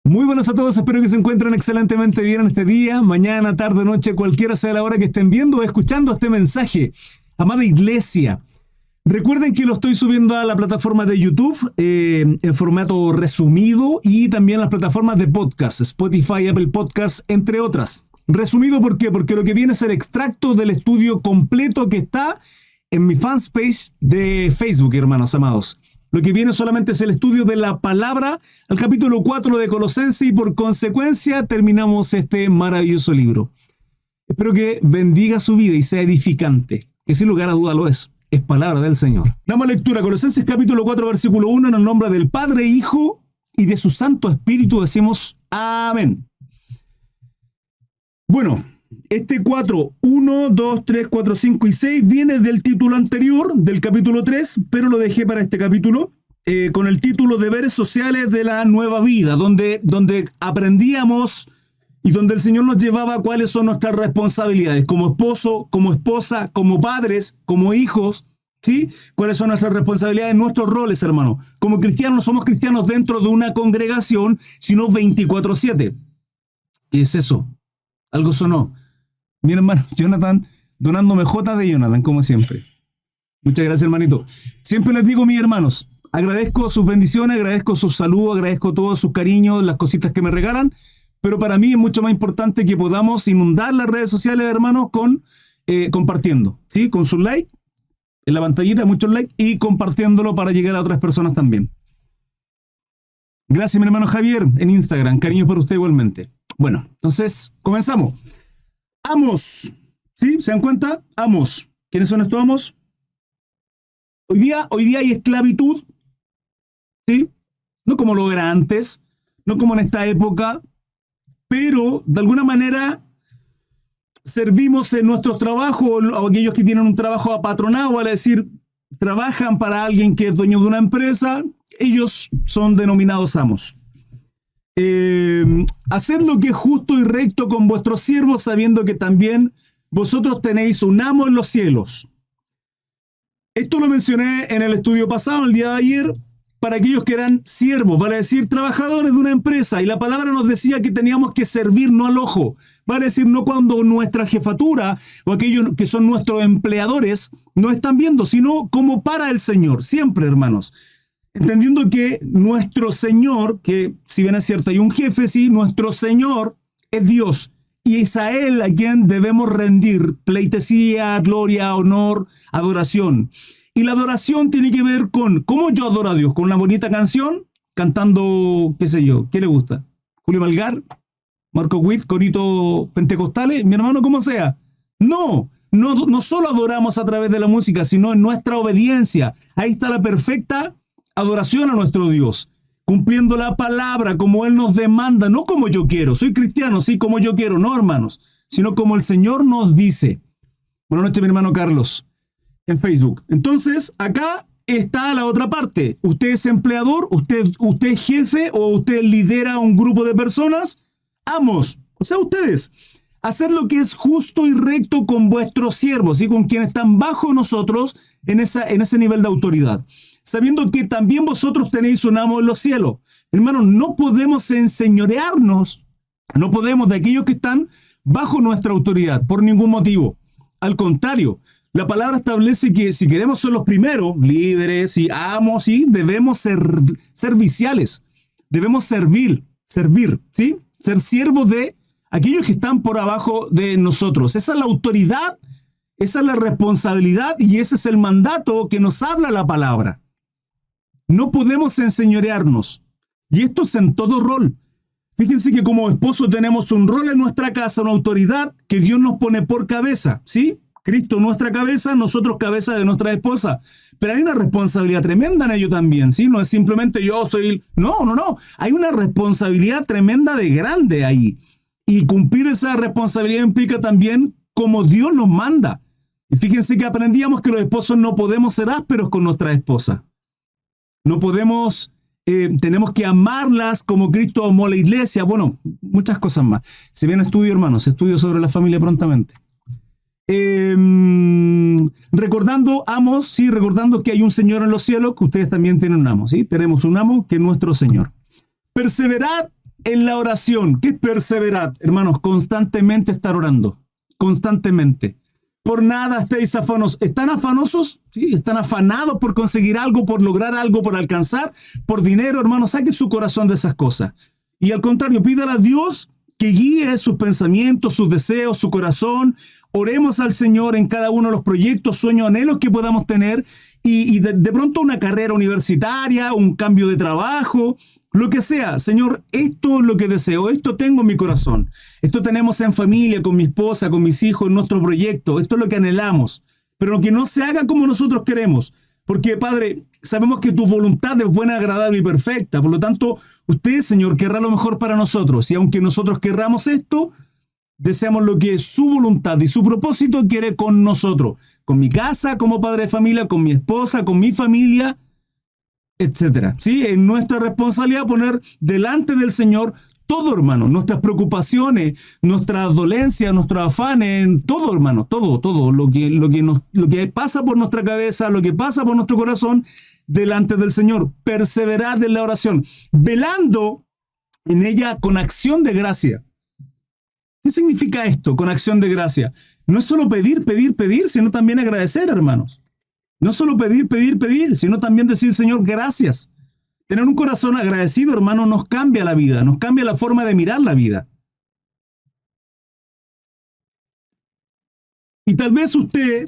Muy buenas a todos, espero que se encuentren excelentemente bien en este día, mañana, tarde, noche, cualquiera sea la hora que estén viendo o escuchando este mensaje. Amada iglesia, recuerden que lo estoy subiendo a la plataforma de YouTube en formato resumido y también las plataformas de podcast, Spotify, Apple Podcasts, entre otras. Resumido, ¿por qué? Porque lo que viene es el extracto del estudio completo que está en mi fanpage de Facebook, hermanos amados. Lo que viene solamente es el estudio de la palabra al capítulo 4 de Colosenses y por consecuencia terminamos este maravilloso libro. Espero que bendiga su vida y sea edificante, que sin lugar a duda lo es. Es palabra del Señor. Damos lectura, Colosenses capítulo 4, versículo 1, en el nombre del Padre, Hijo y de su Santo Espíritu decimos amén. Bueno, este 4, 1, 2, 3, 4, 5 y 6 viene del título anterior, del capítulo 3, pero lo dejé para este capítulo, con el título Deberes Sociales de la Nueva Vida, donde aprendíamos y donde el Señor nos llevaba a cuáles son nuestras responsabilidades como esposo, como esposa, como padres, como hijos, ¿sí? Cuáles son nuestras responsabilidades, nuestros roles, hermano. Como cristianos no somos cristianos dentro de una congregación, sino 24/7. ¿Qué es eso? Algo sonó. Mi hermano Jonathan, donándome J de Jonathan, como siempre. Muchas gracias, hermanito. Siempre les digo, mis hermanos, agradezco sus bendiciones, agradezco sus saludos, agradezco todos sus cariños, las cositas que me regalan, pero para mí es mucho más importante que podamos inundar las redes sociales, hermanos, compartiendo, ¿sí? Con sus likes, en la pantallita, muchos likes, y compartiéndolo para llegar a otras personas también. Gracias, mi hermano Javier, en Instagram. Cariños por usted igualmente. Bueno, entonces, comenzamos. Amos, ¿sí? ¿Se dan cuenta? Amos. ¿Quiénes son estos amos? Hoy día hay esclavitud, ¿sí? No como lo era antes, no como en esta época, pero de alguna manera servimos en nuestros trabajos, o aquellos que tienen un trabajo apatronado, vale decir, trabajan para alguien que es dueño de una empresa, ellos son denominados amos. Haced lo que es justo y recto con vuestros siervos, sabiendo que también vosotros tenéis un amo en los cielos. Esto lo mencioné en el estudio pasado, el día de ayer, para aquellos que eran siervos, vale decir, trabajadores de una empresa, y la palabra nos decía que teníamos que servir no al ojo, vale decir, no cuando nuestra jefatura o aquellos que son nuestros empleadores no están viendo, sino como para el Señor, siempre, hermanos. Entendiendo que nuestro Señor, que si bien es cierto hay un jefe, sí, nuestro Señor es Dios. Y es a Él a quien debemos rendir pleitesía, gloria, honor, adoración. Y la adoración tiene que ver con cómo yo adoro a Dios, con una bonita canción, cantando, qué sé yo, ¿qué le gusta? Julio Melgar, Marco Witt, coritos pentecostales, mi hermano, como sea. No solo adoramos a través de la música, sino en nuestra obediencia. Ahí está la perfecta adoración a nuestro Dios, cumpliendo la palabra como Él nos demanda, no como yo quiero. Soy cristiano, sí, como yo quiero, no, hermanos, sino como el Señor nos dice. Buenas noches, mi hermano Carlos, en Facebook. Entonces, acá está la otra parte. Usted es empleador, usted es jefe o usted lidera un grupo de personas. Amos, o sea, ustedes. Hacer lo que es justo y recto con vuestros siervos, ¿sí? Con quienes están bajo nosotros en ese nivel de autoridad. Sabiendo que también vosotros tenéis un amo en los cielos. Hermanos, no podemos enseñorearnos, no podemos de aquellos que están bajo nuestra autoridad, por ningún motivo. Al contrario, la palabra establece que si queremos ser los primeros, líderes y amos, ¿sí? Debemos ser serviciales, debemos servir, ¿sí? Ser siervos de aquellos que están por abajo de nosotros. Esa es la autoridad, esa es la responsabilidad y ese es el mandato que nos habla la palabra. No podemos enseñorearnos. Y esto es en todo rol. Fíjense que como esposo tenemos un rol en nuestra casa, una autoridad que Dios nos pone por cabeza, ¿sí? Cristo nuestra cabeza, nosotros cabeza de nuestra esposa. Pero hay una responsabilidad tremenda en ello también, ¿sí? No es simplemente yo soy... No. Hay una responsabilidad tremenda de grande ahí. Y cumplir esa responsabilidad implica también como Dios nos manda. Y fíjense que aprendíamos que los esposos no podemos ser ásperos con nuestra esposa. No podemos, tenemos que amarlas como Cristo amó a la iglesia. Bueno, muchas cosas más. Se viene estudio, hermanos, estudio sobre la familia prontamente. Recordando, amos, sí, recordando que hay un Señor en los cielos, que ustedes también tienen un amo, ¿sí? Tenemos un amo que es nuestro Señor. Perseverad en la oración, que es perseverad. Hermanos, constantemente estar orando. Constantemente. Por nada estéis afanosos. ¿Están afanosos? Sí, están afanados por conseguir algo, por lograr algo, por alcanzar, por dinero. Hermanos, saquen su corazón de esas cosas. Y al contrario, pídale a Dios que guíe sus pensamientos, sus deseos, su corazón. Oremos al Señor en cada uno de los proyectos, sueños, anhelos que podamos tener. Y de pronto una carrera universitaria, un cambio de trabajo, lo que sea. Señor, esto es lo que deseo, esto tengo en mi corazón. Esto tenemos en familia, con mi esposa, con mis hijos, en nuestro proyecto. Esto es lo que anhelamos. Pero que no se haga como nosotros queremos. Porque, Padre, sabemos que tu voluntad es buena, agradable y perfecta. Por lo tanto, usted, Señor, querrá lo mejor para nosotros. Y aunque nosotros querramos esto, deseamos lo que su voluntad y su propósito quiere con nosotros. Con mi casa, como padre de familia, con mi esposa, con mi familia, etcétera. ¿Sí? Es nuestra responsabilidad poner delante del Señor todo, hermano, nuestras preocupaciones, nuestras dolencias, nuestros afanes, todo, hermano, todo lo que pasa por nuestra cabeza, lo que pasa por nuestro corazón, delante del Señor. Perseverad en la oración, velando en ella con acción de gracia. ¿Qué significa esto, con acción de gracia? No es solo pedir, sino también agradecer, hermanos. No solo pedir, sino también decir, Señor, gracias. Tener un corazón agradecido, hermano, nos cambia la vida, nos cambia la forma de mirar la vida. Y tal vez usted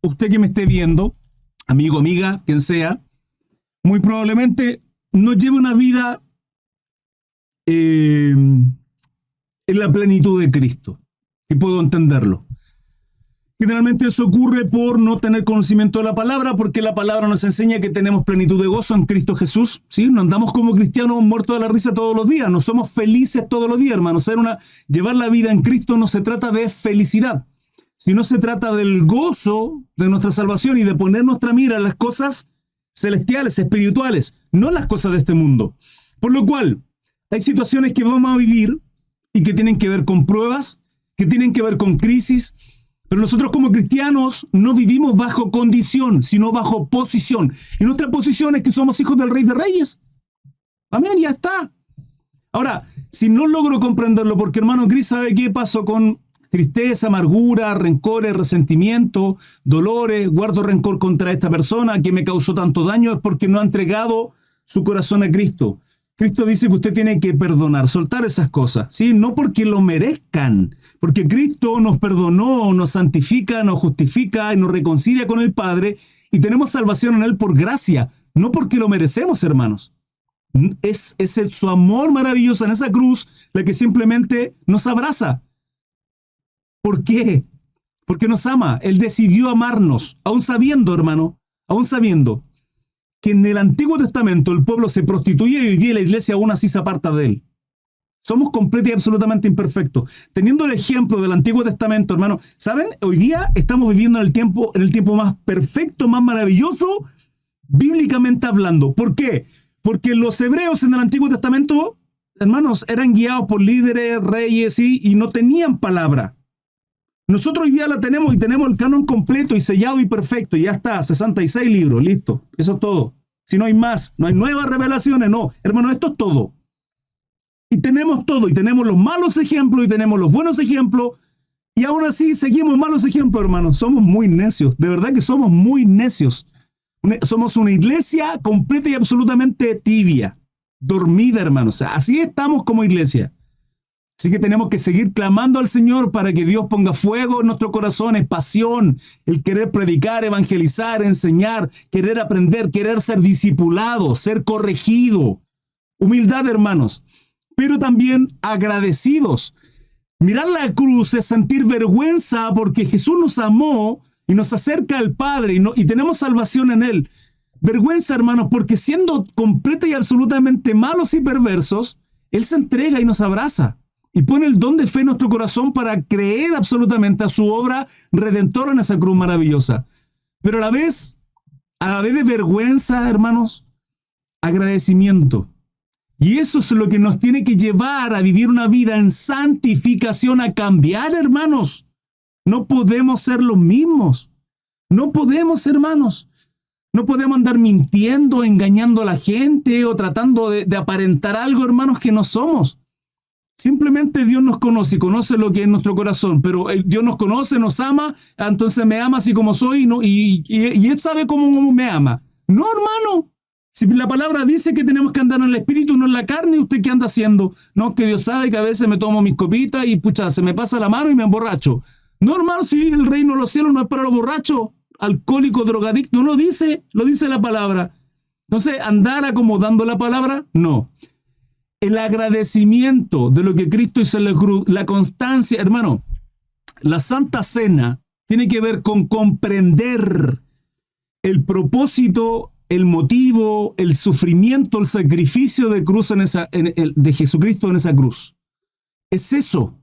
que me esté viendo, amigo, amiga, quien sea, muy probablemente no lleve una vida en la plenitud de Cristo. Y puedo entenderlo. Generalmente eso ocurre por no tener conocimiento de la palabra, porque la palabra nos enseña que tenemos plenitud de gozo en Cristo Jesús, ¿sí? No andamos como cristianos muertos de la risa todos los días, no somos felices todos los días, hermanos. Llevar la vida en Cristo no se trata de felicidad, sino se trata del gozo de nuestra salvación y de poner nuestra mira en las cosas celestiales, espirituales, no en las cosas de este mundo. Por lo cual, hay situaciones que vamos a vivir y que tienen que ver con pruebas, que tienen que ver con crisis. Pero nosotros como cristianos no vivimos bajo condición, sino bajo posición. Y nuestra posición es que somos hijos del Rey de Reyes. Amén, ya está. Ahora, si no logro comprenderlo, porque hermano Cris, ¿sabe qué pasó con tristeza, amargura, rencores, resentimiento, dolores? Guardo rencor contra esta persona que me causó tanto daño, es porque no ha entregado su corazón a Cristo. Cristo dice que usted tiene que perdonar, soltar esas cosas, ¿sí? No porque lo merezcan, porque Cristo nos perdonó, nos santifica, nos justifica y nos reconcilia con el Padre y tenemos salvación en Él por gracia, no porque lo merecemos, hermanos. Es su amor maravilloso en esa cruz la que simplemente nos abraza. ¿Por qué? Porque nos ama. Él decidió amarnos, aún sabiendo, hermano, aún sabiendo que en el Antiguo Testamento el pueblo se prostituía y hoy día la iglesia aún así se aparta de él. Somos completos y absolutamente imperfectos. Teniendo el ejemplo del Antiguo Testamento, hermano, ¿saben? Hoy día estamos viviendo en el tiempo más perfecto, más maravilloso, bíblicamente hablando. ¿Por qué? Porque los hebreos en el Antiguo Testamento, hermanos, eran guiados por líderes, reyes, y no tenían palabra. Nosotros hoy día la tenemos y tenemos el canon completo y sellado y perfecto. Y ya está, 66 libros, listo. Eso es todo. Si no hay más, no hay nuevas revelaciones, no. Hermano, esto es todo. Y tenemos todo. Y tenemos los malos ejemplos y tenemos los buenos ejemplos. Y aún así seguimos malos ejemplos, hermano. Somos muy necios. De verdad que somos muy necios. Somos una iglesia completa y absolutamente tibia. Dormida, hermanos. Así estamos como iglesia. Así que tenemos que seguir clamando al Señor para que Dios ponga fuego en nuestros corazones, pasión, el querer predicar, evangelizar, enseñar, querer aprender, querer ser discipulado, ser corregido. Humildad, hermanos, pero también agradecidos. Mirar la cruz es sentir vergüenza porque Jesús nos amó y nos acerca al Padre y tenemos salvación en Él. Vergüenza, hermanos, porque siendo completa y absolutamente malos y perversos, Él se entrega y nos abraza. Y pone el don de fe en nuestro corazón para creer absolutamente a su obra redentora en esa cruz maravillosa. Pero a la vez de vergüenza, hermanos, agradecimiento. Y eso es lo que nos tiene que llevar a vivir una vida en santificación, a cambiar, hermanos. No podemos ser los mismos. No podemos, hermanos. No podemos andar mintiendo, engañando a la gente o tratando de aparentar algo, hermanos, que no somos. Simplemente Dios nos conoce y conoce lo que es nuestro corazón, pero Dios nos conoce, nos ama, entonces me ama así como soy, ¿no? y Él sabe cómo me ama. No, hermano. Si la palabra dice que tenemos que andar en el espíritu, no en la carne, ¿usted qué anda haciendo? No, que Dios sabe que a veces me tomo mis copitas y pucha, se me pasa la mano y me emborracho. No, hermano, si el reino de los cielos no es para los borrachos, alcohólicos, drogadictos, no lo dice la palabra. Entonces, andar acomodando la palabra, no. El agradecimiento de lo que Cristo hizo en la cruz, la constancia, hermano, la Santa Cena tiene que ver con comprender el propósito, el motivo, el sufrimiento, el sacrificio de cruz de Jesucristo en esa cruz. Es eso,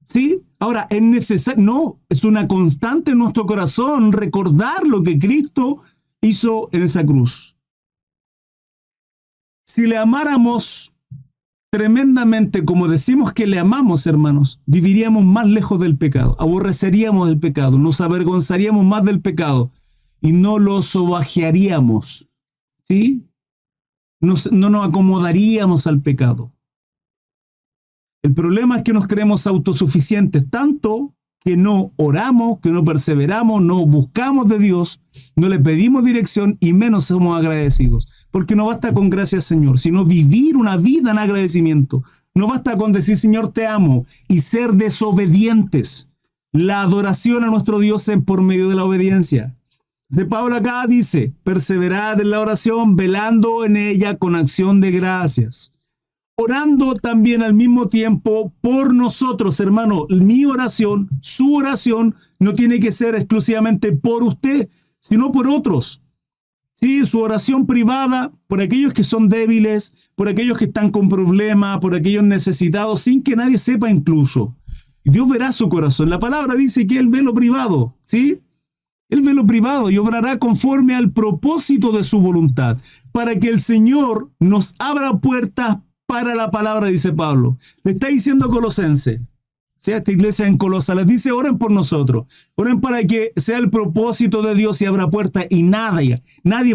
¿sí? Ahora, es necesario, no, es una constante en nuestro corazón recordar lo que Cristo hizo en esa cruz. Si le amáramos tremendamente como decimos que le amamos, hermanos, viviríamos más lejos del pecado, aborreceríamos el pecado, nos avergonzaríamos más del pecado y no lo sobajearíamos, ¿sí? No nos acomodaríamos al pecado. El problema es que nos creemos autosuficientes, tanto que no oramos, que no perseveramos, no buscamos de Dios, no le pedimos dirección y menos somos agradecidos. Porque no basta con gracias, Señor, sino vivir una vida en agradecimiento. No basta con decir, Señor, te amo y ser desobedientes. La adoración a nuestro Dios es por medio de la obediencia. De Pablo acá dice, perseverad en la oración, velando en ella con acción de gracias. Orando también al mismo tiempo por nosotros, hermano. Mi oración, su oración, no tiene que ser exclusivamente por usted, sino por otros. Sí, su oración privada, por aquellos que son débiles, por aquellos que están con problemas, por aquellos necesitados, sin que nadie sepa incluso. Dios verá su corazón. La palabra dice que Él ve lo privado, ¿sí? Él ve lo privado y obrará conforme al propósito de su voluntad, para que el Señor nos abra puertas para la palabra, dice Pablo. Le está diciendo a Colosenses, sea esta iglesia en Colosa, les dice, oren por nosotros, oren para que sea el propósito de Dios y abra puertas y nadie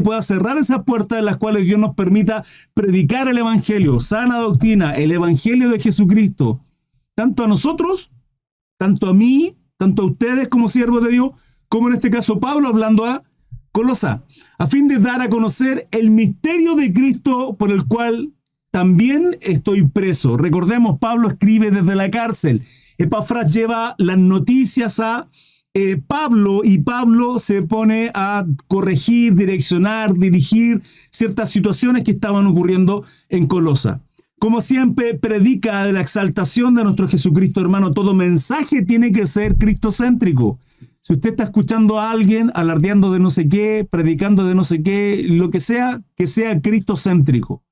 pueda cerrar esas puertas en las cuales Dios nos permita predicar el evangelio, sana doctrina, el evangelio de Jesucristo, tanto a nosotros, tanto a mí, tanto a ustedes como siervos de Dios, como en este caso Pablo hablando a Colosa, a fin de dar a conocer el misterio de Cristo por el cual también estoy preso. Recordemos, Pablo escribe desde la cárcel. Epafras lleva las noticias a Pablo y Pablo se pone a corregir, direccionar, dirigir ciertas situaciones que estaban ocurriendo en Colosa. Como siempre, predica de la exaltación de nuestro Jesucristo, hermano. Todo mensaje tiene que ser cristocéntrico. Si usted está escuchando a alguien alardeando de no sé qué, predicando de no sé qué, lo que sea cristocéntrico.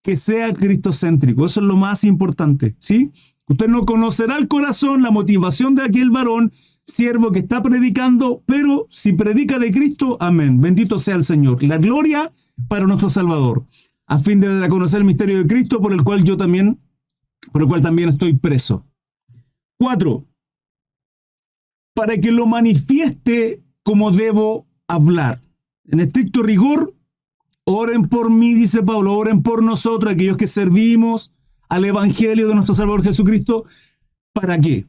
Que sea cristocéntrico, eso es lo más importante, ¿sí? Usted no conocerá el corazón, la motivación de aquel varón, siervo que está predicando, pero si predica de Cristo, amén, bendito sea el Señor. La gloria para nuestro Salvador, a fin de dar a conocer el misterio de Cristo, por el cual también estoy preso. 4. Para que lo manifieste como debo hablar. En estricto rigor, oren por mí, dice Pablo, oren por nosotros, aquellos que servimos al Evangelio de nuestro Salvador Jesucristo. ¿Para qué?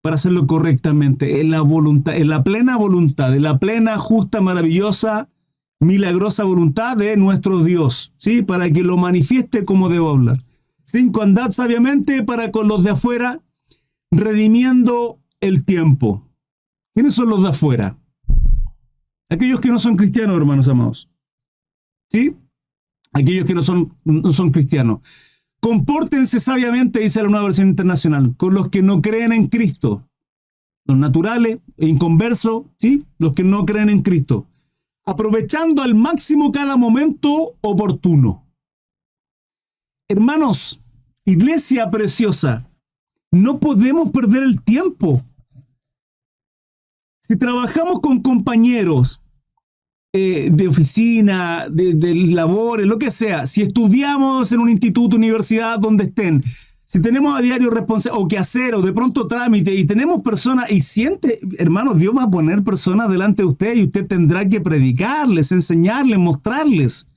Para hacerlo correctamente, en la voluntad, en la plena voluntad, en la plena, justa, maravillosa, milagrosa voluntad de nuestro Dios, ¿sí? Para que lo manifieste como debo hablar. 5. Andad sabiamente para con los de afuera, redimiendo el tiempo. ¿Quiénes son los de afuera? Aquellos que no son cristianos, hermanos amados. ¿Sí? Aquellos que no son cristianos. Compórtense sabiamente, dice la Nueva Versión Internacional, con los que no creen en Cristo. Los naturales, inconversos, ¿sí? Los que no creen en Cristo. Aprovechando al máximo cada momento oportuno. Hermanos, iglesia preciosa, no podemos perder el tiempo. Si trabajamos con compañeros, de oficina, de labores, lo que sea, si estudiamos en un instituto, universidad, donde estén, Si tenemos a diario responsabilidad o que hacer o de pronto trámite y tenemos personas y siente, hermanos, Dios va a poner personas delante de usted y usted tendrá que predicarles, enseñarles, mostrarles.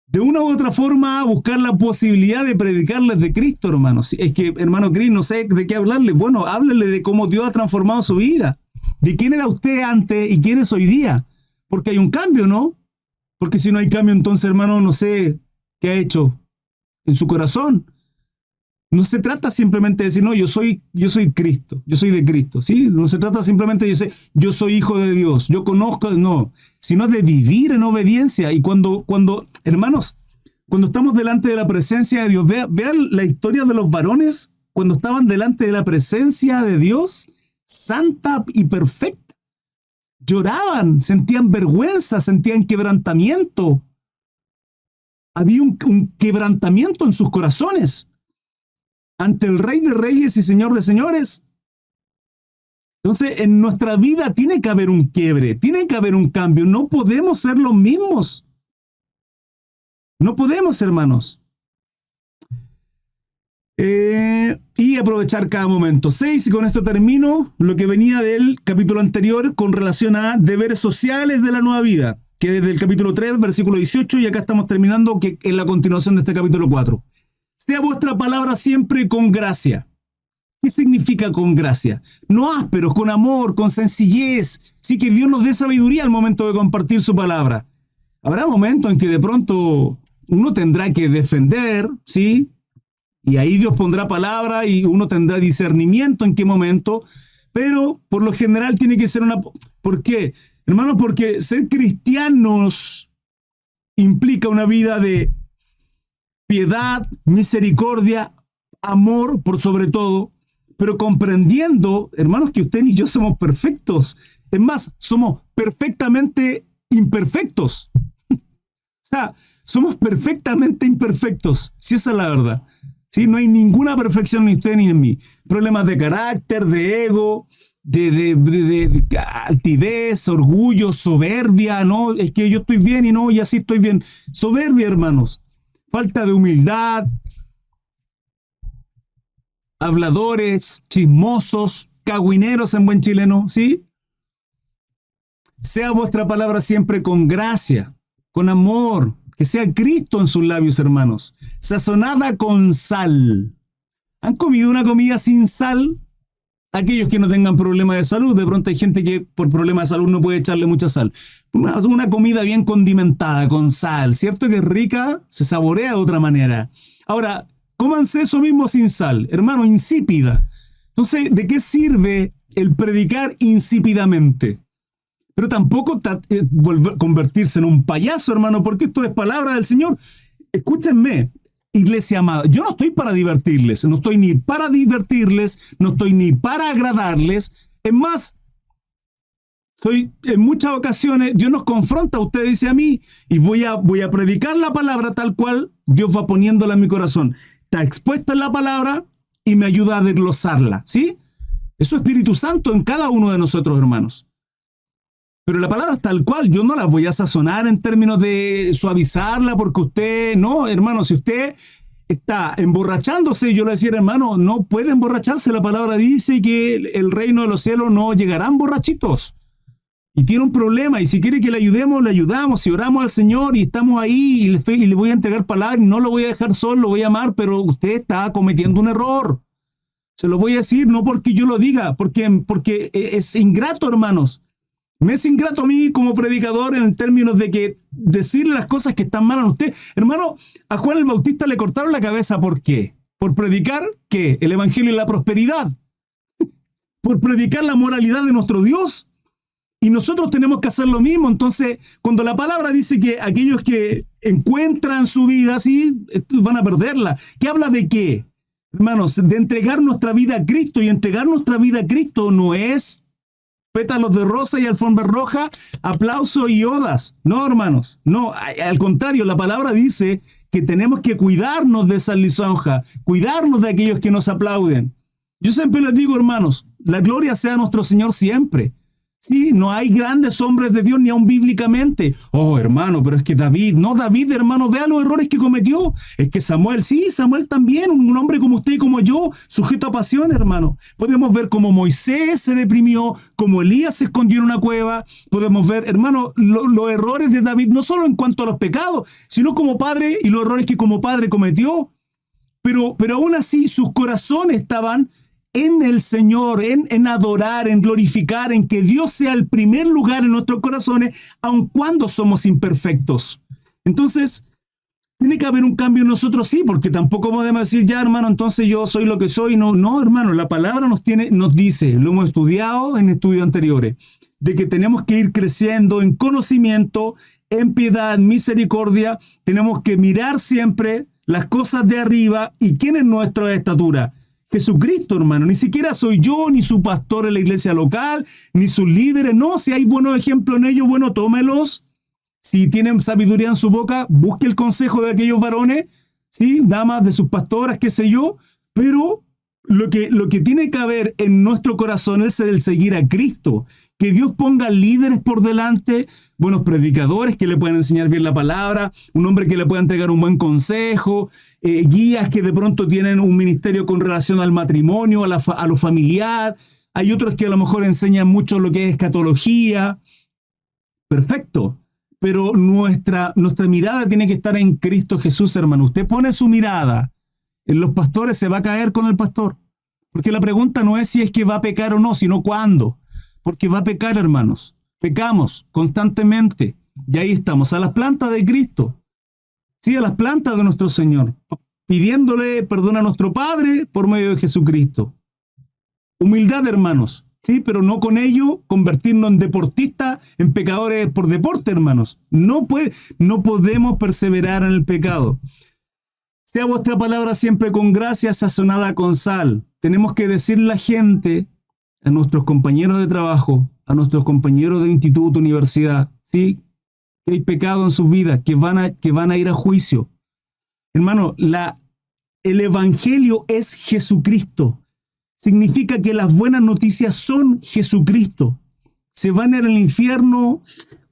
De una u otra forma, buscar la posibilidad de predicarles de Cristo, hermanos. Es que, hermano Cris, no sé de qué hablarle. Bueno, háblele de cómo Dios ha transformado su vida. De quién era usted antes y quién es hoy día. Porque hay un cambio, ¿no? Porque si no hay cambio, entonces, hermano, no sé qué ha hecho en su corazón. No se trata simplemente de decir, no, yo soy Cristo, yo soy de Cristo, ¿sí? No se trata simplemente de decir, yo soy hijo de Dios, yo conozco, no, sino de vivir en obediencia. Y cuando hermanos, cuando estamos delante de la presencia de Dios, vean la historia de los varones cuando estaban delante de la presencia de Dios, santa y perfecta. Lloraban, sentían vergüenza, sentían quebrantamiento. Había un quebrantamiento en sus corazones ante el Rey de Reyes y Señor de Señores. Entonces, en nuestra vida tiene que haber un quiebre, tiene que haber un cambio. No podemos ser los mismos. No podemos, hermanos. Y aprovechar cada momento. 6, y con esto termino lo que venía del capítulo anterior con relación a deberes sociales de la nueva vida, que desde el capítulo 3, versículo 18, y acá estamos terminando, que es la continuación de este capítulo 4. Sea vuestra palabra siempre con gracia. ¿Qué significa con gracia? No ásperos, con amor, con sencillez. Sí, que Dios nos dé sabiduría al momento de compartir su palabra. Habrá momentos en que de pronto uno tendrá que defender, ¿sí? Y ahí Dios pondrá palabra y uno tendrá discernimiento en qué momento. Pero por lo general tiene que ser una... ¿Por qué? Hermano, porque ser cristianos implica una vida de piedad, misericordia, amor por sobre todo, pero comprendiendo, hermanos, que usted y yo somos perfectos. Es más, somos perfectamente imperfectos. O sea, somos perfectamente imperfectos, si esa es la verdad. ¿Sí? No hay ninguna perfección ni en usted ni en mí. Problemas de carácter, de ego, de altivez, orgullo, soberbia, ¿no? Es que yo estoy bien y no, y así estoy bien. Soberbia, hermanos. Falta de humildad, habladores, chismosos, cagüineros en buen chileno, ¿sí? Sea vuestra palabra siempre con gracia, con amor, que sea Cristo en sus labios, hermanos, sazonada con sal. ¿Han comido una comida sin sal? Aquellos que no tengan problemas de salud, de pronto hay gente que por problemas de salud no puede echarle mucha sal. Una comida bien condimentada, con sal, ¿cierto que es rica? Se saborea de otra manera. Ahora, cómanse eso mismo sin sal, hermano, insípida. Entonces, ¿de qué sirve el predicar insípidamente? Pero tampoco convertirse en un payaso, hermano, porque esto es palabra del Señor. Escúchenme. Iglesia amada, yo no estoy para divertirles, no estoy ni para divertirles, no estoy ni para agradarles. Es más, en muchas ocasiones Dios nos confronta a ustedes y a mí, y voy a predicar la palabra tal cual Dios va poniéndola en mi corazón. Está expuesta en la palabra y me ayuda a desglosarla, ¿sí? Eso es Espíritu Santo en cada uno de nosotros, hermanos. Pero la palabra es tal cual, yo no la voy a sazonar en términos de suavizarla porque usted, no, hermano, si usted está emborrachándose, yo le decía, hermano, no puede emborracharse, la palabra dice que el reino de los cielos no llegarán borrachitos. Y tiene un problema, y si quiere que le ayudemos, le ayudamos, si oramos al Señor y estamos ahí y le voy a entregar palabra y no lo voy a dejar solo, lo voy a amar, pero usted está cometiendo un error. Se lo voy a decir, no porque yo lo diga, porque es ingrato, hermanos. Me es ingrato a mí como predicador en términos de que decirle las cosas que están mal a usted. Hermano, a Juan el Bautista le cortaron la cabeza. ¿Por qué? ¿Por predicar qué? El evangelio y la prosperidad. Por predicar la moralidad de nuestro Dios. Y nosotros tenemos que hacer lo mismo. Entonces, cuando la palabra dice que aquellos que encuentran su vida, sí, van a perderla. ¿Qué habla de qué? Hermanos, de entregar nuestra vida a Cristo. Y entregar nuestra vida a Cristo no es pétalos de rosa y alfombra roja, aplausos y odas. No, hermanos, no, al contrario, la palabra dice que tenemos que cuidarnos de esa lisonja, cuidarnos de aquellos que nos aplauden. Yo siempre les digo, hermanos, la gloria sea a nuestro Señor siempre, Sí, no hay grandes hombres de Dios ni aun bíblicamente. Oh, hermano, pero es que David, no David, hermano, vea los errores que cometió. Es que Samuel, sí, Samuel también, un hombre como usted y como yo, sujeto a pasión, hermano. Podemos ver cómo Moisés se deprimió, cómo Elías se escondió en una cueva. Podemos ver, hermano, los errores de David, no solo en cuanto a los pecados, sino como padre y los errores que como padre cometió. Pero aún así sus corazones estaban en el Señor, en adorar, en glorificar, en que Dios sea el primer lugar en nuestros corazones, aun cuando somos imperfectos. Entonces, tiene que haber un cambio en nosotros, sí, porque tampoco podemos decir, ya hermano, entonces yo soy lo que soy. No, no, hermano, la palabra nos dice, lo hemos estudiado en estudios anteriores, de que tenemos que ir creciendo en conocimiento, en piedad, en misericordia. Tenemos que mirar siempre las cosas de arriba. ¿Y quién es nuestra estatura? Jesucristo, hermano. Ni siquiera soy yo, ni su pastor en la iglesia local, ni sus líderes. No, si hay buenos ejemplos en ellos, bueno, tómelos. Si tienen sabiduría en su boca, busque el consejo de aquellos varones, ¿sí? Damas, de sus pastoras, qué sé yo. Pero lo que tiene que haber en nuestro corazón es el seguir a Cristo. Que Dios ponga líderes por delante, buenos predicadores que le puedan enseñar bien la palabra, un hombre que le pueda entregar un buen consejo, guías que de pronto tienen un ministerio con relación al matrimonio, a lo familiar. Hay otros que a lo mejor enseñan mucho lo que es escatología. Perfecto. Pero nuestra mirada tiene que estar en Cristo Jesús, hermano. Usted pone su mirada en los pastores, se va a caer con el pastor. Porque la pregunta no es si es que va a pecar o no, sino cuándo. Porque va a pecar, hermanos. Pecamos constantemente. Y ahí estamos, a las plantas de Cristo. Sí, a las plantas de nuestro Señor. Pidiéndole perdón a nuestro Padre por medio de Jesucristo. Humildad, hermanos. Sí, pero no con ello convertirnos en deportistas, en pecadores por deporte, hermanos. No podemos perseverar en el pecado. Sea vuestra palabra siempre con gracia, sazonada con sal. Tenemos que decirle a la gente, a nuestros compañeros de trabajo, a nuestros compañeros de instituto, universidad, ¿sí? Que hay pecado en sus vidas, que van a ir a juicio. Hermano, el evangelio es Jesucristo. Significa que las buenas noticias son Jesucristo. Se van a ir al infierno,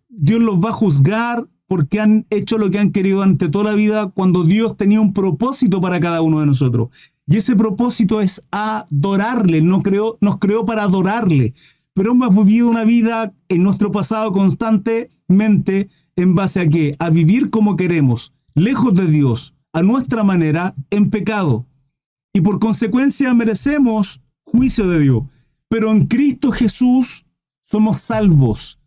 Dios los va a juzgar porque han hecho lo que han querido ante toda la vida, cuando Dios tenía un propósito para cada uno de nosotros. Y ese propósito es adorarle. Nos creó para adorarle. Pero hemos vivido una vida en nuestro pasado constantemente en base a ¿qué? A vivir como queremos, lejos de Dios, a nuestra manera, en pecado. Y por consecuencia merecemos juicio de Dios. Pero en Cristo Jesús somos salvos.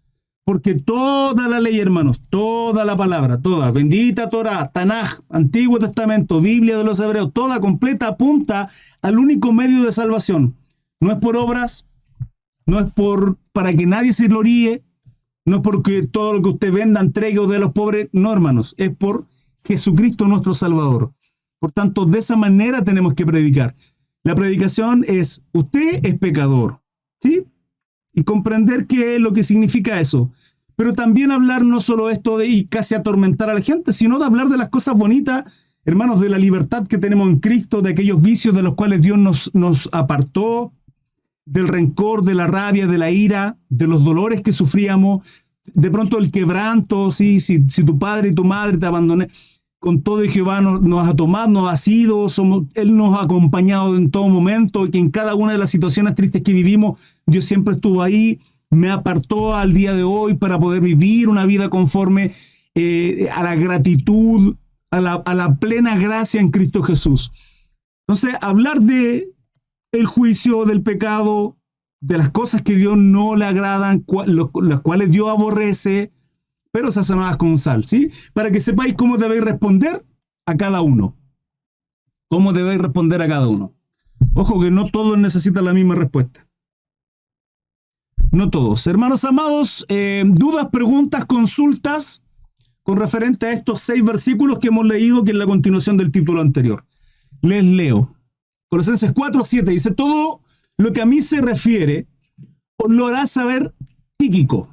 Porque toda la ley, hermanos, toda la palabra, toda, bendita Torá, Tanaj, Antiguo Testamento, Biblia de los Hebreos, toda completa apunta al único medio de salvación. No es por obras, no es para que nadie se gloríe, no es porque todo lo que usted venda, entregue o dé a los pobres, no, hermanos, es por Jesucristo nuestro Salvador. Por tanto, de esa manera tenemos que predicar. La predicación es, usted es pecador, ¿sí? Y comprender qué es lo que significa eso. Pero también hablar no solo esto de y casi atormentar a la gente, sino de hablar de las cosas bonitas, hermanos, de la libertad que tenemos en Cristo, de aquellos vicios de los cuales Dios nos apartó, del rencor, de la rabia, de la ira, de los dolores que sufríamos, de pronto el quebranto, ¿sí? Si tu padre y tu madre te abandonaron. Con todo y Jehová nos ha tomado, nos ha sido, Él nos ha acompañado en todo momento, y que en cada una de las situaciones tristes que vivimos, Dios siempre estuvo ahí, me apartó al día de hoy para poder vivir una vida conforme a la gratitud, a la plena gracia en Cristo Jesús. Entonces, hablar de el juicio, del pecado, de las cosas que Dios no le agradan, las cuales Dios aborrece, pero sazonadas con sal, ¿sí? Para que sepáis cómo debéis responder a cada uno. ¿Cómo debéis responder a cada uno? Ojo que no todos necesitan la misma respuesta. No todos. Hermanos amados, dudas, preguntas, consultas con referente a estos 6 versículos que hemos leído, que es la continuación del título anterior. Les leo. Colosenses 4:7 dice, todo lo que a mí se refiere os lo hará saber Tíquico,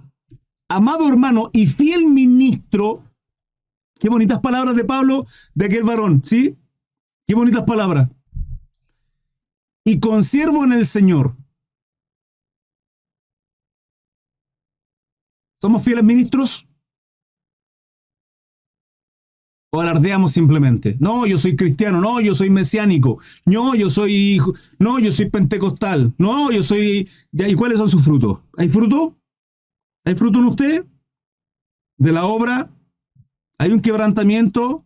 amado hermano y fiel ministro. Qué bonitas palabras de Pablo, de aquel varón, ¿sí? Qué bonitas palabras. Y consiervo en el Señor. ¿Somos fieles ministros? ¿O alardeamos simplemente? No, yo soy cristiano. No, yo soy mesiánico. No, yo soy pentecostal. No, yo soy... ¿Y cuáles son sus frutos? ¿Hay fruto? ¿Hay fruto en usted? ¿De la obra? ¿Hay un quebrantamiento?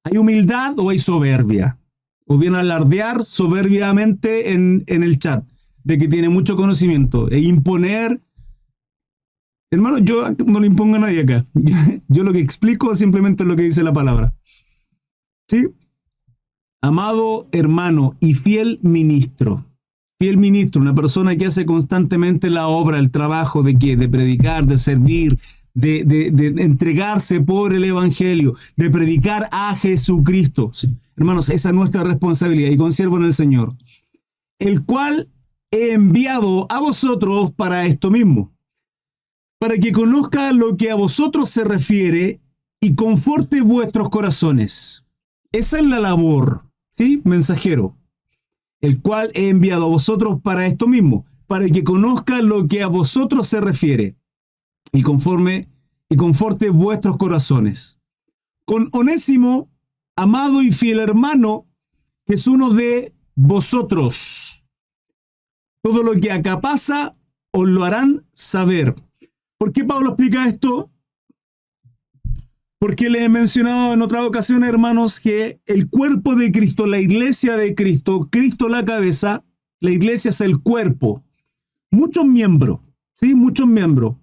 ¿Hay humildad o hay soberbia? ¿O viene a alardear soberbiamente en el chat de que tiene mucho conocimiento e imponer? Hermano, yo no le impongo a nadie acá. Yo lo que explico simplemente es lo que dice la palabra. ¿Sí? Amado hermano y fiel ministro. Fiel ministro, una persona que hace constantemente la obra, el trabajo de ¿qué? De predicar, de servir, de entregarse por el evangelio, de predicar a Jesucristo. Sí. Hermanos, esa es nuestra responsabilidad y consiervo en el Señor. El cual he enviado a vosotros para esto mismo, para que conozca lo que a vosotros se refiere y conforte vuestros corazones. Esa es la labor, ¿sí? Mensajero, el cual he enviado a vosotros para esto mismo, para que conozca lo que a vosotros se refiere y conforte vuestros corazones. Con Onésimo, amado y fiel hermano, que es uno de vosotros. Todo lo que acá pasa os lo harán saber. ¿Por qué Pablo explica esto? Porque le he mencionado en otra ocasión, hermanos, que el cuerpo de Cristo, la iglesia de Cristo, Cristo la cabeza, la iglesia es el cuerpo. Muchos miembros, ¿sí? Muchos miembros.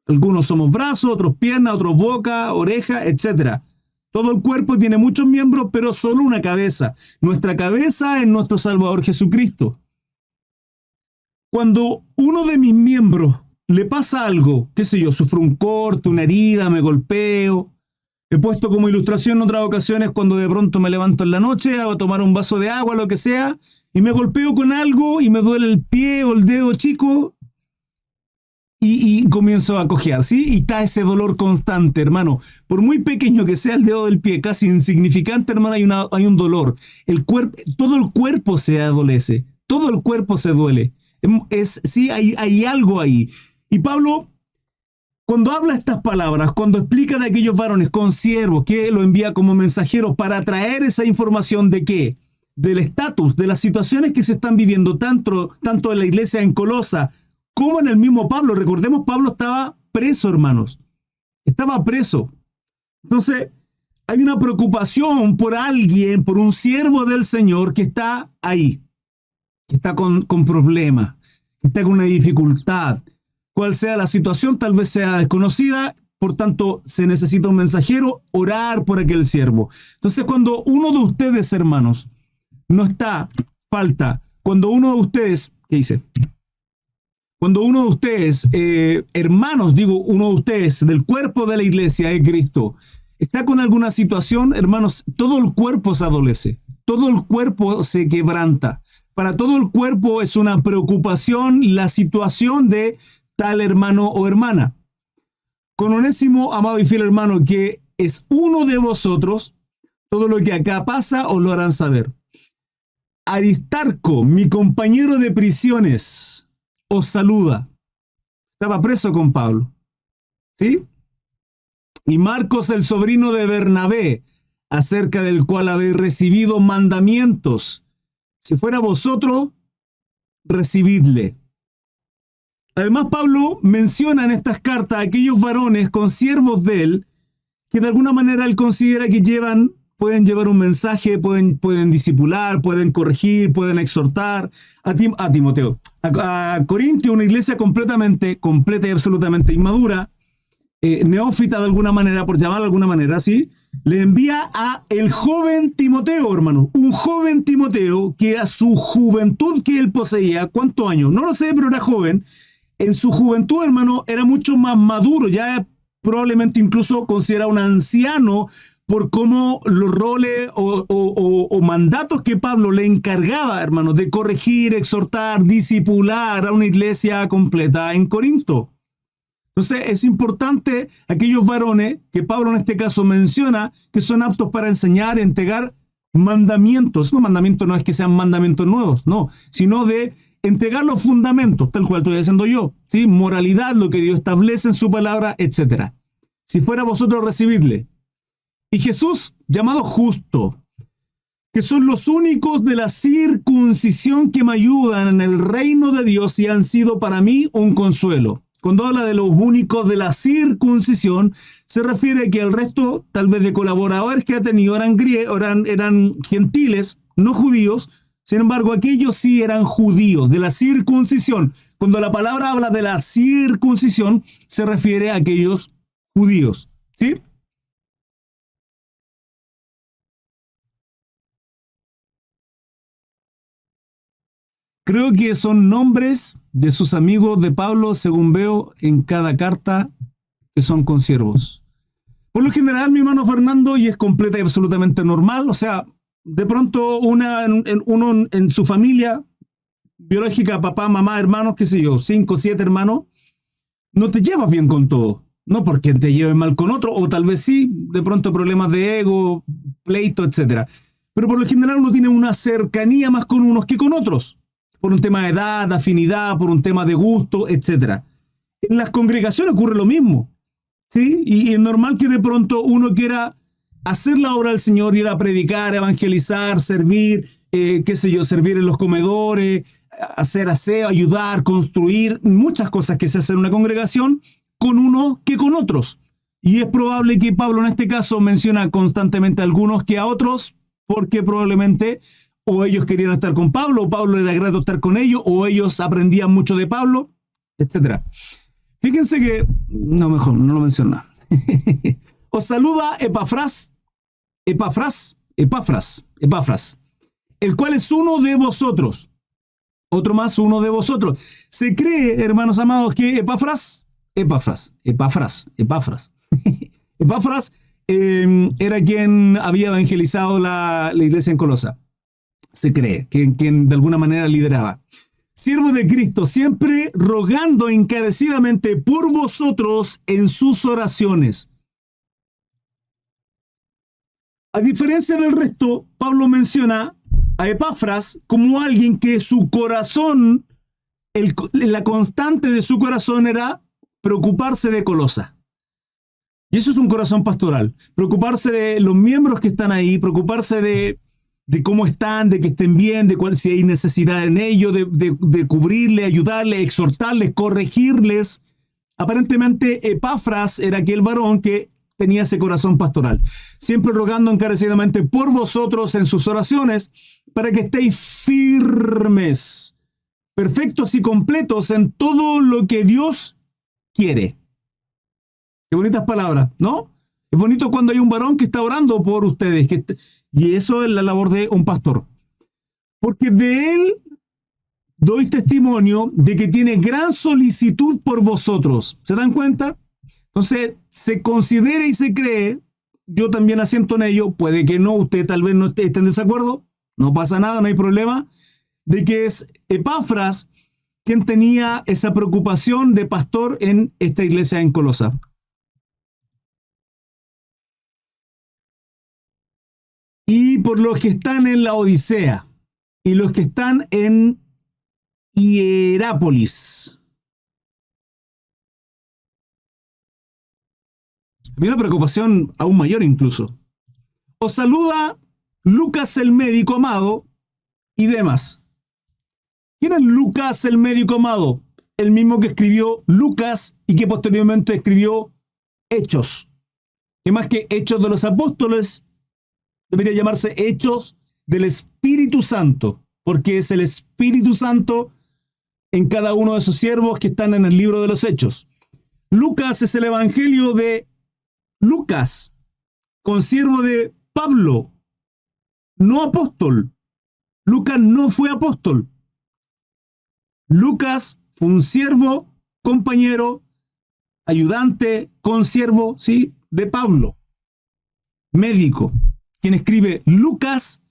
Algunos somos brazos, otros piernas, otros boca, oreja, etc. Todo el cuerpo tiene muchos miembros, pero solo una cabeza. Nuestra cabeza es nuestro Salvador Jesucristo. Cuando uno de mis miembros le pasa algo, qué sé yo, sufro un corte, una herida, me golpeo. He puesto como ilustración en otras ocasiones cuando de pronto me levanto en la noche, hago tomar un vaso de agua, lo que sea, y me golpeo con algo y me duele el pie o el dedo chico y comienzo a cojear, ¿sí? Y está ese dolor constante, hermano. Por muy pequeño que sea el dedo del pie, casi insignificante, hermano, hay un dolor. Todo el cuerpo se adolece, todo el cuerpo se duele. Sí, hay algo ahí. Y Pablo, cuando habla estas palabras, cuando explica de aquellos varones consiervos que lo envía como mensajero para traer esa información de qué, del estatus, de las situaciones que se están viviendo tanto en la iglesia en Colosa como en el mismo Pablo. Recordemos, Pablo estaba preso, hermanos. Estaba preso. Entonces, hay una preocupación por alguien, por un siervo del Señor que está ahí, que está con problemas, que está con una dificultad. Cual sea la situación, tal vez sea desconocida, por tanto, se necesita un mensajero, orar por aquel siervo. Entonces, cuando uno de ustedes, hermanos, no está, falta, cuando uno de ustedes, ¿qué dice? Cuando uno de ustedes, hermanos, digo, uno de ustedes, del cuerpo de la iglesia de Cristo, está con alguna situación, hermanos, todo el cuerpo se adolece, todo el cuerpo se quebranta. Para todo el cuerpo es una preocupación la situación de tal hermano o hermana. Con Onésimo, amado y fiel hermano, que es uno de vosotros, todo lo que acá pasa os lo harán saber. Aristarco, mi compañero de prisiones, os saluda. Estaba preso con Pablo, ¿sí? Y Marcos, el sobrino de Bernabé, acerca del cual habéis recibido mandamientos. Si fuera vosotros, recibidle. Además, Pablo menciona en estas cartas a aquellos varones consiervos de él, que de alguna manera él considera que pueden llevar un mensaje, pueden discipular, pueden corregir, pueden exhortar a Timoteo. A Corintio, una iglesia completa y absolutamente inmadura, neófita de alguna manera, por llamarla de alguna manera, ¿sí? Le envía a el joven Timoteo, hermano. Un joven Timoteo que a su juventud que él poseía, ¿cuántos años? No lo sé, pero era joven. En su juventud, hermano, era mucho más maduro, ya probablemente incluso considerado un anciano por cómo los roles o mandatos que Pablo le encargaba, hermano, de corregir, exhortar, discipular a una iglesia completa en Corinto. Entonces es importante aquellos varones que Pablo en este caso menciona que son aptos para enseñar, entregar mandamientos. No, mandamientos no es que sean mandamientos nuevos, no, sino de entregar los fundamentos, tal cual estoy diciendo yo, ¿sí? Moralidad, lo que Dios establece en su palabra, etc. Si fuera vosotros recibidle. Y Jesús, llamado justo, que son los únicos de la circuncisión que me ayudan en el reino de Dios y han sido para mí un consuelo. Cuando habla de los únicos de la circuncisión, se refiere a que el resto, tal vez de colaboradores que ha tenido, eran gentiles, no judíos. Sin embargo, aquellos sí eran judíos, de la circuncisión. Cuando la palabra habla de la circuncisión, se refiere a aquellos judíos, ¿sí? Creo que son nombres de sus amigos de Pablo, según veo en cada carta, que son consiervos. Por lo general, mi hermano Fernando, y es completa y absolutamente normal, o sea, de pronto uno en su familia biológica, papá, mamá, hermanos, qué sé yo, 5, 7 hermanos, no te llevas bien con todo. No porque te lleves mal con otro, o tal vez sí, de pronto problemas de ego, pleito, etc. Pero por lo general uno tiene una cercanía más con unos que con otros, por un tema de edad, de afinidad, por un tema de gusto, etc. En las congregaciones ocurre lo mismo, ¿sí? Y es normal que de pronto uno quiera hacer la obra del Señor, ir a predicar, evangelizar, servir, qué sé yo, servir en los comedores, hacer aseo, ayudar, construir, muchas cosas que se hacen en una congregación con uno que con otros. Y es probable que Pablo en este caso menciona constantemente a algunos que a otros, porque probablemente o ellos querían estar con Pablo, o Pablo era grato estar con ellos, o ellos aprendían mucho de Pablo, etc. Fíjense que, no, mejor, no lo menciona. Os saluda Epafras, el cual es uno de vosotros. Otro más, uno de vosotros. Se cree, hermanos amados, que Epafras era quien había evangelizado la iglesia en Colosa. Se cree, quien de alguna manera lideraba. Siervo de Cristo, siempre rogando encarecidamente por vosotros en sus oraciones. A diferencia del resto, Pablo menciona a Epafras como alguien que su corazón, la constante de su corazón era preocuparse de Colosa. Y eso es un corazón pastoral. Preocuparse de los miembros que están ahí, preocuparse de cómo están, de que estén bien, de si hay necesidad en ello, de cubrirle, ayudarle, exhortarles, corregirles. Aparentemente, Epafras era aquel varón que tenía ese corazón pastoral, siempre rogando encarecidamente por vosotros en sus oraciones, para que estéis firmes, perfectos y completos en todo lo que Dios quiere. Qué bonitas palabras, ¿no? Es bonito cuando hay un varón que está orando por ustedes, y eso es la labor de un pastor. Porque de él doy testimonio de que tiene gran solicitud por vosotros. ¿Se dan cuenta? Entonces, se considera y se cree, yo también asiento en ello, puede que no, usted tal vez no esté en desacuerdo, no pasa nada, no hay problema, de que es Epafras quien tenía esa preocupación de pastor en esta iglesia en Colosa. Y por los que están en la Odisea y los que están en Hierápolis. Había una preocupación aún mayor incluso. Os saluda Lucas el médico amado y demás. ¿Quién es Lucas el médico amado? El mismo que escribió Lucas y que posteriormente escribió Hechos. Que más que Hechos de los Apóstoles, debería llamarse Hechos del Espíritu Santo, porque es el Espíritu Santo en cada uno de esos siervos que están en el libro de los Hechos. Lucas es el evangelio de Lucas, consiervo de Pablo, no apóstol. Lucas no fue apóstol. Lucas fue un siervo, compañero, ayudante, consiervo, ¿sí?, de Pablo, médico, quien escribe Lucas,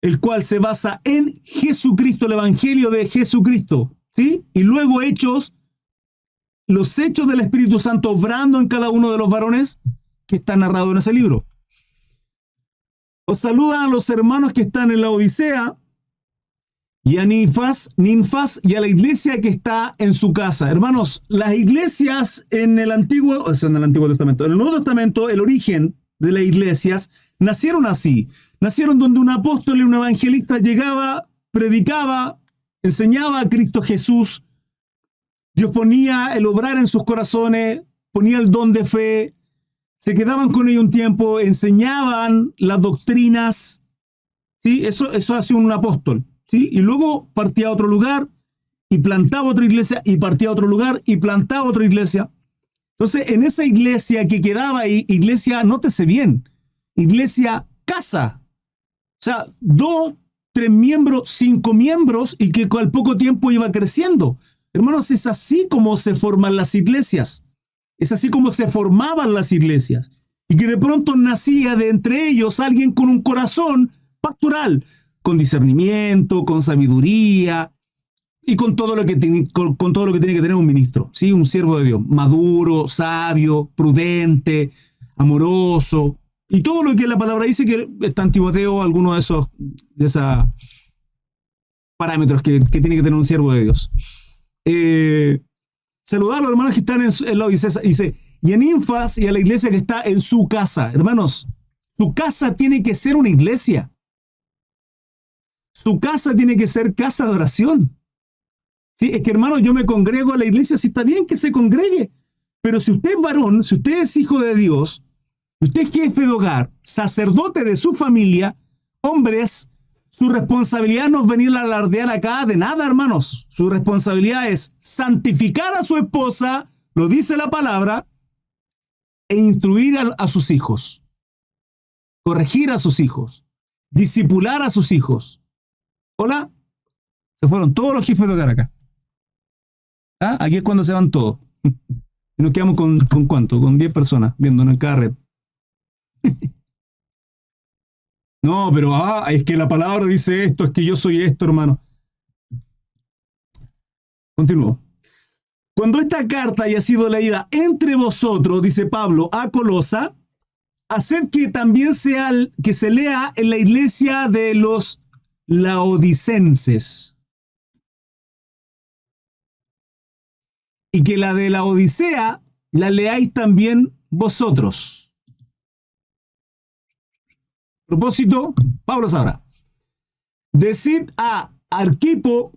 el cual se basa en Jesucristo, el evangelio de Jesucristo, ¿sí? Y luego Hechos, los hechos del Espíritu Santo obrando en cada uno de los varones que está narrado en ese libro. Os saludan a los hermanos que están en la Odisea y a Ninfas y a la iglesia que está en su casa. Hermanos, las iglesias en el Antiguo Testamento, en el Nuevo Testamento, el origen de las iglesias nacieron así. Nacieron donde un apóstol y un evangelista llegaba, predicaba, enseñaba a Cristo Jesús. Dios ponía el obrar en sus corazones, ponía el don de fe, se quedaban con ellos un tiempo, enseñaban las doctrinas, ¿sí? Eso hacía un apóstol, ¿sí? Y luego partía a otro lugar y plantaba otra iglesia, y partía a otro lugar y plantaba otra iglesia. Entonces, en esa iglesia que quedaba ahí, iglesia, nótese bien, iglesia casa. O sea, 2, 3 miembros, 5 miembros, y que al poco tiempo iba creciendo. Hermanos, es así como se forman las iglesias. Es así como se formaban las iglesias. Y que de pronto nacía de entre ellos alguien con un corazón pastoral, con discernimiento, con sabiduría y con todo lo que tiene que tener un ministro, ¿sí? Un siervo de Dios, maduro, sabio, prudente, amoroso, y todo lo que la palabra dice, que está en Timoteo, algunos de esos parámetros que tiene que tener un siervo de Dios. Saludar a los hermanos que están en la Odisea, dice, y a Ninfas y a la iglesia que está en su casa. Hermanos, su casa tiene que ser una iglesia. Su casa tiene que ser casa de oración. ¿Sí? Es que, hermano, yo me congrego a la iglesia, sí, está bien que se congregue, pero si usted es varón, si usted es hijo de Dios, usted es jefe de hogar, sacerdote de su familia, hombres, su responsabilidad no es venir a alardear acá de nada, hermanos. Su responsabilidad es santificar a su esposa, lo dice la palabra, e instruir a sus hijos, corregir a sus hijos, discipular a sus hijos. Hola, se fueron todos los jefes de hogar acá. ¿Ah? Aquí es cuando se van todos. Y nos quedamos con ¿cuánto? Con 10 personas viéndonos en cada red. No, pero es que la palabra dice esto, es que yo soy esto, hermano. Continúo. Cuando esta carta haya sido leída entre vosotros, dice Pablo a Colosa, haced que también que se lea en la iglesia de los laodicenses. Y que la de la Odisea la leáis también vosotros. Propósito, Pablo sabrá. Decid a Arquipo,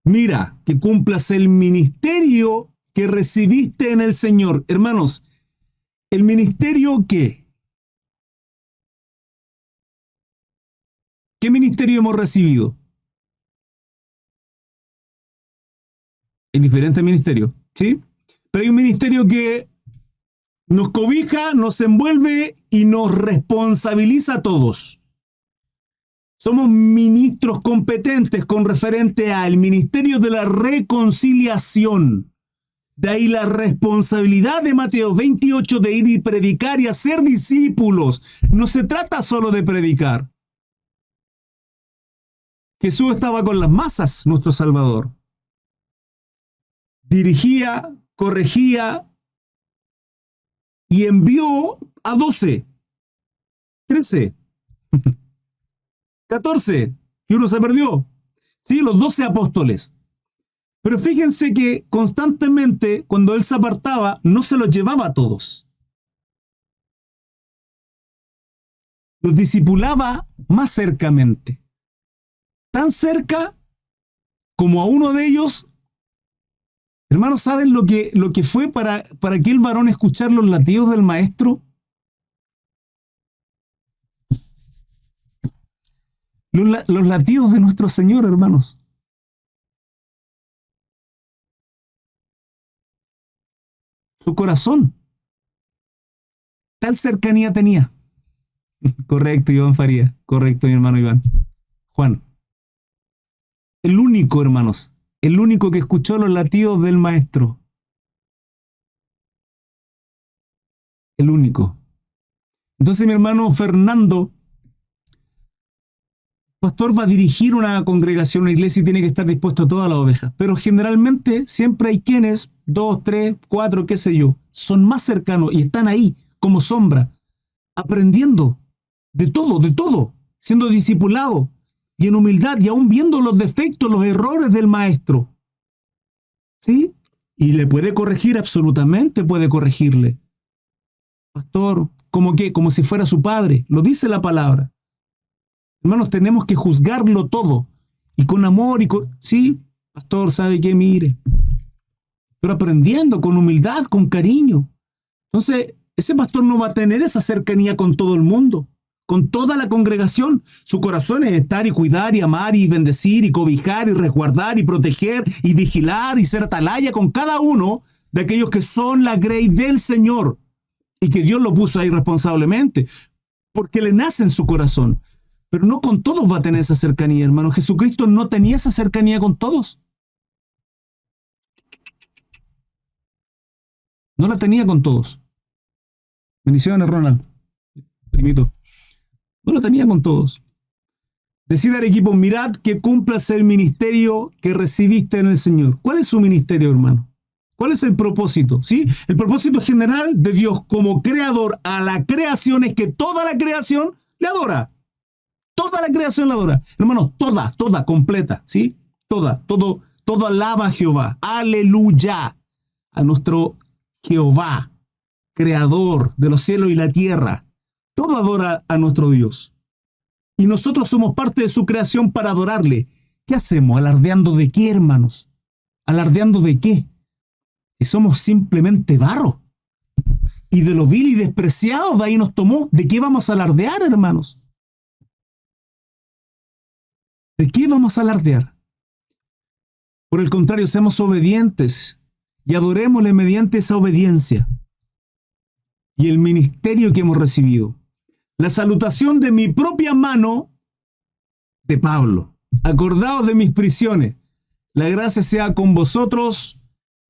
mira, que cumplas el ministerio que recibiste en el Señor. Hermanos, ¿el ministerio qué? ¿Qué ministerio hemos recibido? Hay diferentes ministerios, ¿sí? Pero hay un ministerio que nos cobija, nos envuelve y nos responsabiliza a todos. Somos ministros competentes con referente al ministerio de la reconciliación. De ahí la responsabilidad de Mateo 28 de ir y predicar y hacer discípulos. No se trata solo de predicar. Jesús estaba con las masas, nuestro Salvador. Dirigía, corregía y envió a 12, 13, 14, y uno se perdió. Sí, los 12 apóstoles. Pero fíjense que constantemente, cuando él se apartaba, no se los llevaba a todos. Los discipulaba más cercamente. Tan cerca como a uno de ellos. Hermanos, ¿saben lo que fue para aquel varón escuchar los latidos del maestro? Los latidos de nuestro Señor, hermanos. Su corazón. Tal cercanía tenía. Correcto, Iván Faría. Correcto, mi hermano Iván. Juan. El único, hermanos. El único que escuchó los latidos del maestro. El único. Entonces mi hermano Fernando, pastor, va a dirigir una congregación, una iglesia, y tiene que estar dispuesto a todas las ovejas. Pero generalmente siempre hay quienes, 2, 3, 4, qué sé yo, son más cercanos y están ahí como sombra, aprendiendo de todo, siendo discipulado y en humildad y aún viendo los defectos, los errores del maestro. ¿Sí? Y le puede corregir, absolutamente puede corregirle. Pastor, ¿cómo qué? Como si fuera su padre. Lo dice la palabra. Hermanos, tenemos que juzgarlo todo. Y con amor y con... Sí, pastor, ¿sabe qué? Mire. Pero aprendiendo, con humildad, con cariño. Entonces, ese pastor no va a tener esa cercanía con todo el mundo, con toda la congregación. Su corazón es estar y cuidar y amar y bendecir y cobijar y resguardar y proteger y vigilar y ser atalaya con cada uno de aquellos que son la grey del Señor y que Dios lo puso ahí responsablemente, porque le nace en su corazón. Pero no con todos va a tener esa cercanía, hermano. Jesucristo no tenía esa cercanía con todos. No la tenía con todos. Bendiciones, Ronald. Primito. No la tenía con todos. Decida al equipo, mirad que cumplas el ministerio que recibiste en el Señor. ¿Cuál es su ministerio, hermano? ¿Cuál es el propósito? ¿Sí? El propósito general de Dios como creador a la creación es que toda la creación le adora. Toda la creación le adora. Hermano, toda, completa. ¿Sí? Todo alaba a Jehová. Aleluya. A nuestro Jehová, creador de los cielos y la tierra. Todo adora a nuestro Dios. Y nosotros somos parte de su creación para adorarle. ¿Qué hacemos? ¿Alardeando de qué, hermanos? ¿Alardeando de qué? Si somos simplemente barro. Y de lo vil y despreciado de ahí nos tomó. ¿De qué vamos a alardear, hermanos? ¿De qué vamos a alardear? Por el contrario, seamos obedientes y adorémosle mediante esa obediencia y el ministerio que hemos recibido. La salutación de mi propia mano de Pablo. Acordaos de mis prisiones. La gracia sea con vosotros.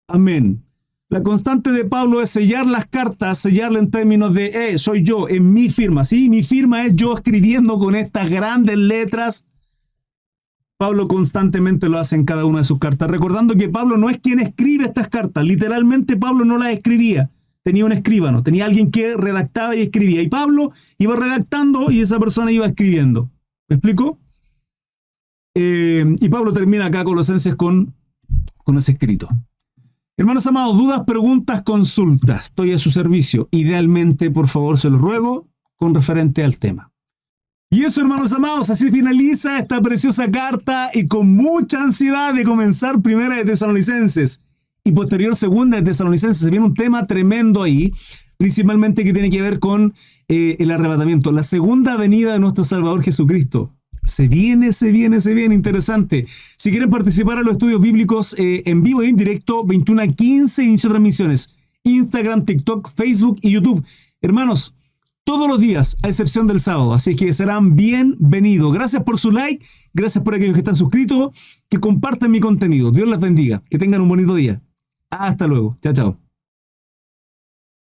Amén. La constante de Pablo es sellar las cartas, sellarla en términos de, soy yo, en mi firma. ¿Sí? Mi firma es yo escribiendo con estas grandes letras. Pablo constantemente lo hace en cada una de sus cartas, recordando que Pablo no es quien escribe estas cartas. Literalmente Pablo no las escribía. Tenía un escribano, tenía alguien que redactaba y escribía. Y Pablo iba redactando y esa persona iba escribiendo. ¿Me explico? Y Pablo termina acá Colosenses con ese escrito. Hermanos amados, dudas, preguntas, consultas. Estoy a su servicio. Idealmente, por favor, se los ruego, con referente al tema. Y eso, hermanos amados, así finaliza esta preciosa carta y con mucha ansiedad de comenzar Primera de Tesalonicenses y posterior Segunda de Tesalonicenses. Se viene un tema tremendo ahí, principalmente que tiene que ver con el arrebatamiento, la segunda venida de nuestro Salvador Jesucristo. Se viene interesante. Si quieren participar en los estudios bíblicos en vivo e en directo, 21 a 15, inicio de transmisiones. Instagram, TikTok, Facebook y YouTube. Hermanos, todos los días, a excepción del sábado. Así que serán bienvenidos. Gracias por su like. Gracias por aquellos que están suscritos. Que compartan mi contenido. Dios les bendiga. Que tengan un bonito día. Hasta luego. Chao, chao.